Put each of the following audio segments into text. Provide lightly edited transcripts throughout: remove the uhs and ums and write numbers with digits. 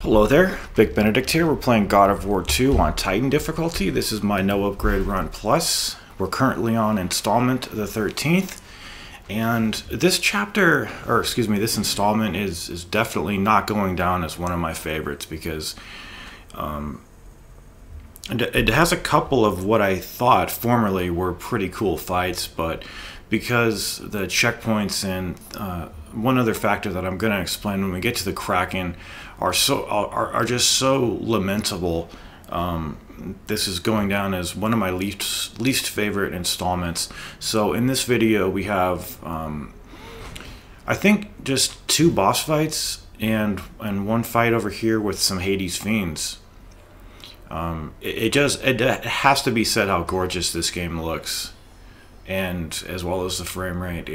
Hello there, Big Benedict here. We're playing God of War 2 on Titan difficulty. This is my no upgrade run plus. We're currently on Installment the 13th. And this chapter, or excuse me, this installment is definitely not going down as one of my favorites because it has a couple of what I thought formerly were pretty cool fights, but because the checkpoints and one other factor that I'm going to explain when we get to the Kraken are just so lamentable. This is going down as one of my least favorite installments. So in this video we have I think just 2 boss fights and one fight over here with some Hades fiends. It has to be said how gorgeous this game looks, and as well as the frame rate.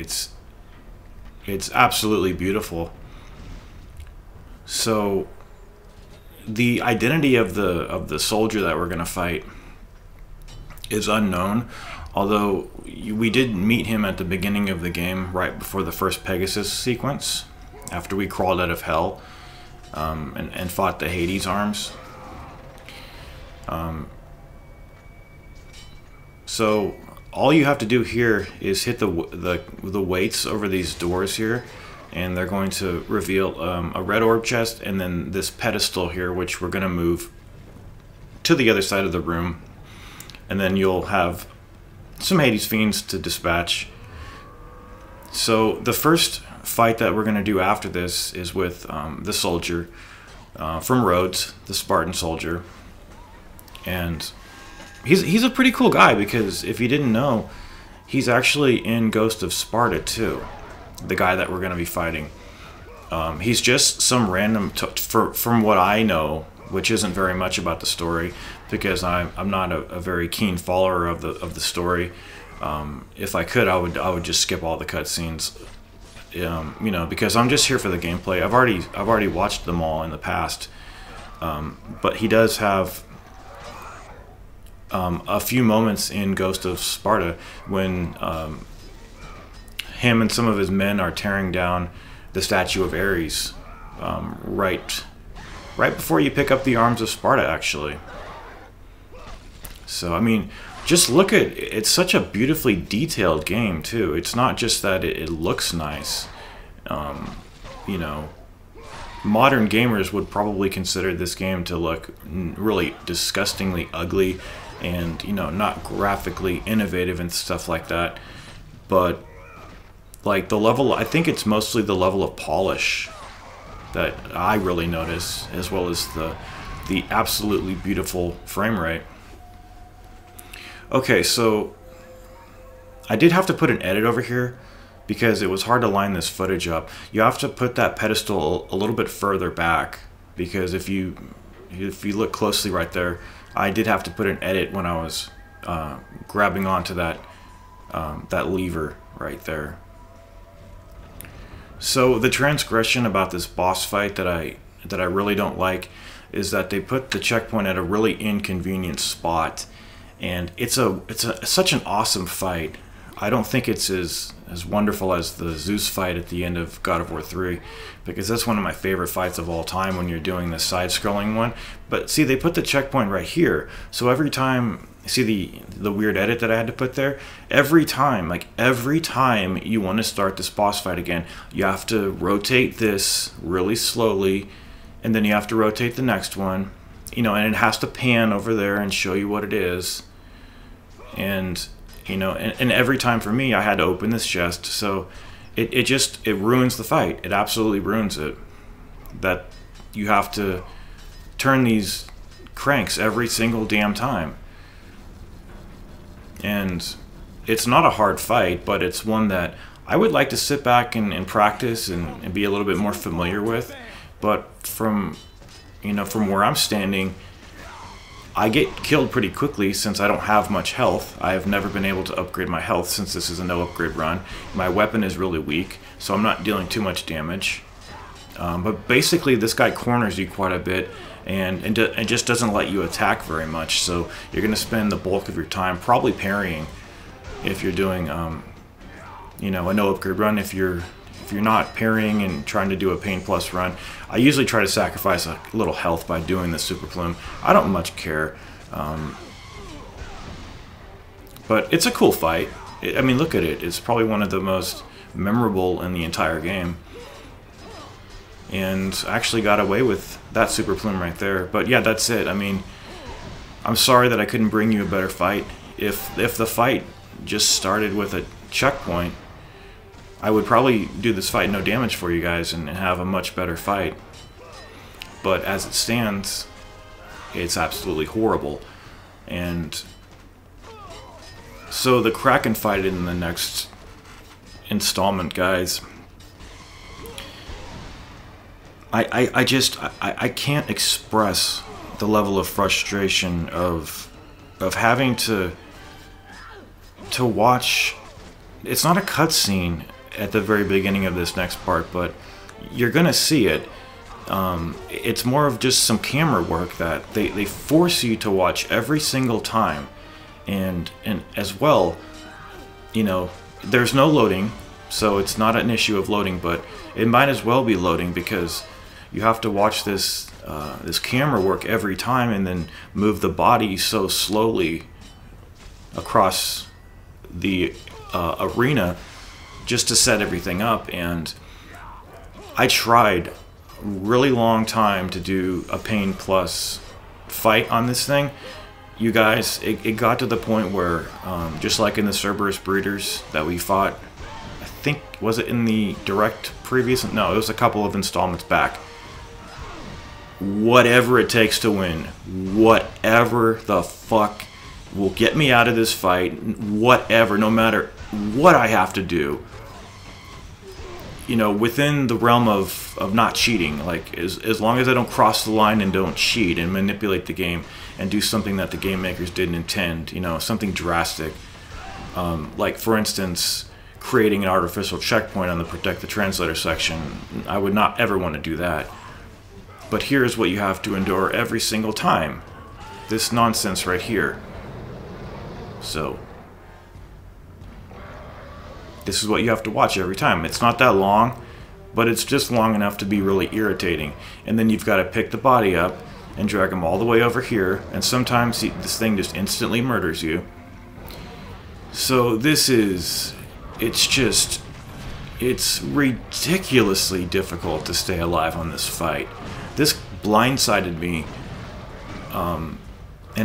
It's absolutely beautiful. So the identity of the soldier that we're gonna fight is unknown, although we did meet him at the beginning of the game, right before the first Pegasus sequence, after we crawled out of hell and fought the Hades arms. So all you have to do here is hit the weights over these doors here, and they're going to reveal a red orb chest and then this pedestal here, which we're going to move to the other side of the room, and then you'll have some Hades fiends to dispatch. So the first fight that we're going to do after this is with the soldier from Rhodes, the Spartan soldier. And he's a pretty cool guy, because if you didn't know, he's actually in Ghost of Sparta too, the guy that we're going to be fighting. He's just some random, from what I know, which isn't very much about the story, because I'm not a very keen follower of the story. If I could, I would just skip all the cutscenes, you know, because I'm just here for the gameplay. I've already watched them all in the past, but he does have a few moments in Ghost of Sparta when him and some of his men are tearing down the statue of Ares, right before you pick up the arms of Sparta, actually. So I mean, just look at it. It's such a beautifully detailed game too. It's not just that it looks nice. You know, modern gamers would probably consider this game to look really disgustingly ugly and, you know, not graphically innovative and stuff like that. But like the level, I think it's mostly the level of polish that I really notice, as well as the absolutely beautiful frame rate. Okay, so I did have to put an edit over here because it was hard to line this footage up. You have to put that pedestal a little bit further back, because if you look closely right there, I did have to put an edit when I was grabbing onto that lever right there. So the transgression about this boss fight that I really don't like is that they put the checkpoint at a really inconvenient spot, and it's such an awesome fight. I don't think it's as wonderful as the Zeus fight at the end of God of War 3, because that's one of my favorite fights of all time when you're doing the side-scrolling one. But see, they put the checkpoint right here, so every time, see the weird edit that I had to put there? Every time you want to start this boss fight again, you have to rotate this really slowly, and then you have to rotate the next one, you know, and it has to pan over there and show you what it is. And you know, and every time for me, I had to open this chest, so it ruins the fight. It absolutely ruins it. That you have to turn these cranks every single damn time. And it's not a hard fight, but it's one that I would like to sit back and practice and be a little bit more familiar with. But from where I'm standing, I get killed pretty quickly since I don't have much health. I have never been able to upgrade my health since this is a no upgrade run. My weapon is really weak, so I'm not dealing too much damage. But basically this guy corners you quite a bit and just doesn't let you attack very much. So you're going to spend the bulk of your time probably parrying if you're doing you know, a no upgrade run. If you're if you're not parrying and trying to do a Pain Plus run, I usually try to sacrifice a little health by doing the Super Plume. I don't much care. But it's a cool fight. I mean, look at it. It's probably one of the most memorable in the entire game. And I actually got away with that Super Plume right there. But yeah, that's it. I mean, I'm sorry that I couldn't bring you a better fight. If the fight just started with a checkpoint, I would probably do this fight no damage for you guys and have a much better fight. But as it stands, it's absolutely horrible. And so the Kraken fight in the next installment, guys, I can't express the level of frustration of having to watch. It's not a cutscene at the very beginning of this next part, but you're gonna see it. It's more of just some camera work that they force you to watch every single time. And as well, you know, there's no loading, so it's not an issue of loading, but it might as well be loading because you have to watch this this camera work every time and then move the body so slowly across the arena just to set everything up. And I tried a really long time to do a Pain Plus fight on this thing. You guys, it got to the point where, just like in the Cerberus Breeders that we fought, I think, was it in the direct previous? No, it was a couple of installments back. Whatever it takes to win, whatever the fuck will get me out of this fight, whatever, no matter what I have to do, you know, within the realm of not cheating, like as long as I don't cross the line and don't cheat and manipulate the game and do something that the game makers didn't intend, you know, something drastic, like for instance creating an artificial checkpoint on the Protect the Translator section. I would not ever want to do that. But here's what you have to endure every single time. This nonsense right here. So this is what you have to watch every time. It's not that long, but it's just long enough to be really irritating. And then you've got to pick the body up and drag them all the way over here. And sometimes this thing just instantly murders you. So this is... It's ridiculously difficult to stay alive on this fight. This blindsided me. And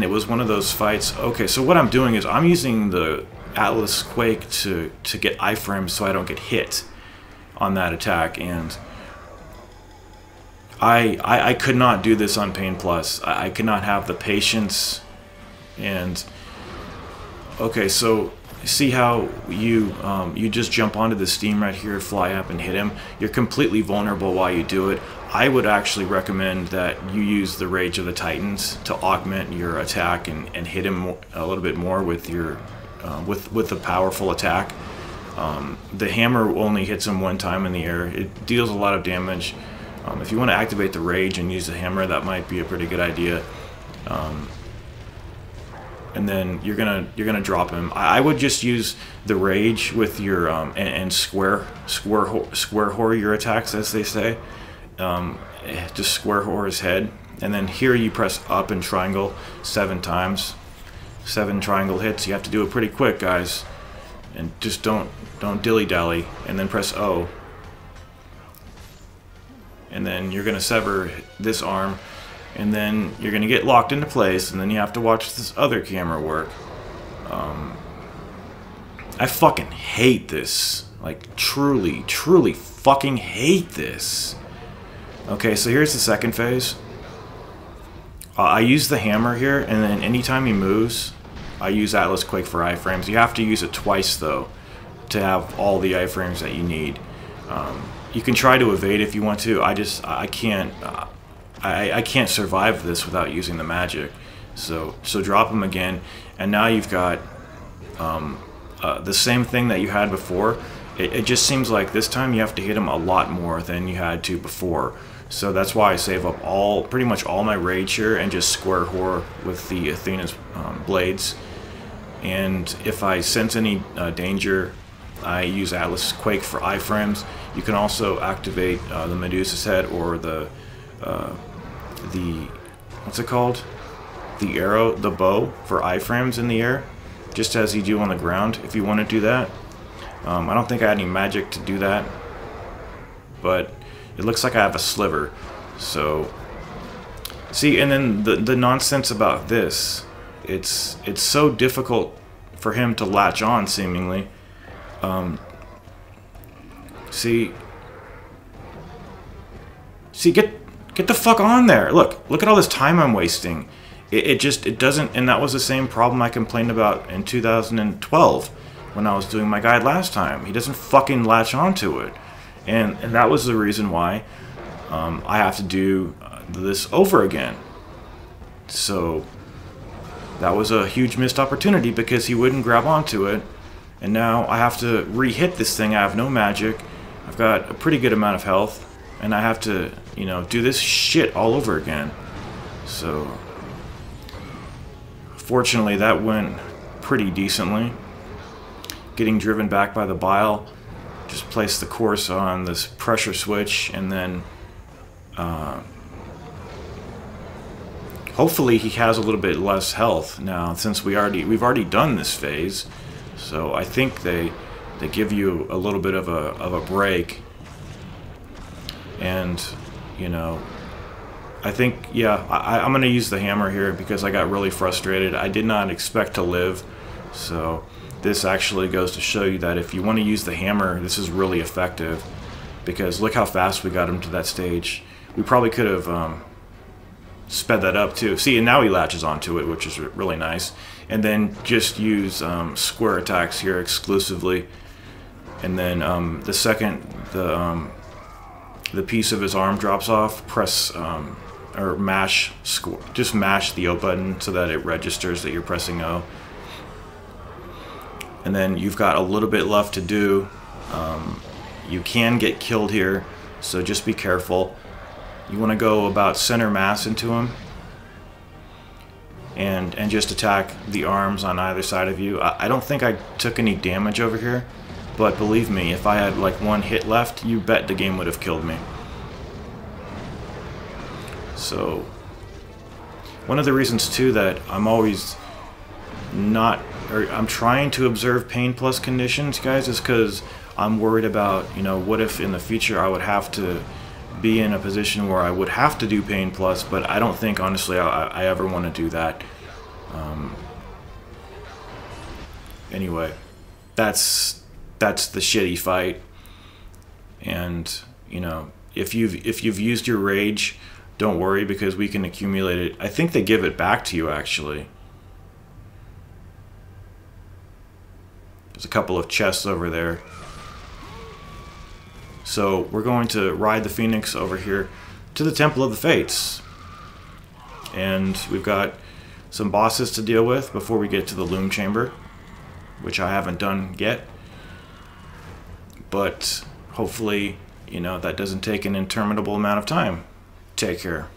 it was one of those fights. Okay, so what I'm doing is I'm using the Atlas Quake to get iframes so I don't get hit on that attack, and I could not do this on Pain Plus. I could not have the patience. And okay, so see how you just jump onto the steam right here, fly up and hit him. You're completely vulnerable while you do it. I would actually recommend that you use the Rage of the Titans to augment your attack and hit him a little bit more with your with a powerful attack. The hammer only hits him one time in the air. It deals a lot of damage. If you want to activate the Rage and use the hammer, that might be a pretty good idea. And then you're gonna drop him. I would just use the Rage with your and square whore your attacks, as they say. Just square whore his head, and then here you press up and triangle 7 times. 7 triangle hits. You have to do it pretty quick, guys, and just don't dilly-dally. And then press O, and then you're gonna sever this arm, and then you're gonna get locked into place, and then you have to watch this other camera work. I fucking hate this. Like, truly fucking hate this. Okay, so here's the second phase. I use the hammer here, and then anytime he moves, I use Atlas Quake for iframes. You have to use it twice, though, to have all the iframes that you need. You can try to evade if you want to. I can't survive this without using the magic. So drop him again, and now you've got the same thing that you had before. It just seems like this time you have to hit him a lot more than you had to before. So that's why I save up pretty much all my rage here and just square whore with the Athena's blades. And if I sense any danger, I use Atlas Quake for iframes. You can also activate the Medusa's head or the what's it called? The arrow, the bow for iframes in the air, just as you do on the ground if you want to do that. I don't think I had any magic to do that, but it looks like I have a sliver. So, see, and then the nonsense about this, it's so difficult for him to latch on, seemingly. See, get the fuck on there. Look at all this time I'm wasting. It doesn't, and that was the same problem I complained about in 2012 when I was doing my guide last time. He doesn't fucking latch onto it, and that was the reason why I have to do this over again. So that was a huge missed opportunity because he wouldn't grab onto it, and now I have to re-hit this thing. I have no magic. I've got a pretty good amount of health, and I have to, you know, do this shit all over again. So fortunately that went pretty decently. Getting driven back by the bile, just place the course on this pressure switch, and then hopefully he has a little bit less health now since we've already done this phase. So I think they give you a little bit of a break, and you know, I think, yeah, I'm gonna use the hammer here because I got really frustrated. I did not expect to live, so this actually goes to show you that if you want to use the hammer, this is really effective, because look how fast we got him to that stage. We probably could have sped that up too. See, and now he latches onto it, which is really nice. And then just use square attacks here exclusively, and then the second the piece of his arm drops off, press or mash just mash the O button so that it registers that you're pressing O. And then you've got a little bit left to do. You can get killed here, so just be careful. You want to go about center mass into him, and just attack the arms on either side of you. I don't think I took any damage over here, but believe me, if I had like one hit left, you bet the game would have killed me. So one of the reasons too that I'm always I'm trying to observe pain plus conditions, guys, is because I'm worried about, you know, what if in the future I would have to be in a position where I would have to do pain plus, but I don't think, honestly, I ever want to do that. Anyway, that's the shitty fight, and you know, if you've used your rage, don't worry, because we can accumulate it. I think they give it back to you, actually. There's a couple of chests over there. So we're going to ride the Phoenix over here to the Temple of the Fates. And we've got some bosses to deal with before we get to the Loom Chamber, which I haven't done yet. But hopefully, you know, that doesn't take an interminable amount of time. Take care.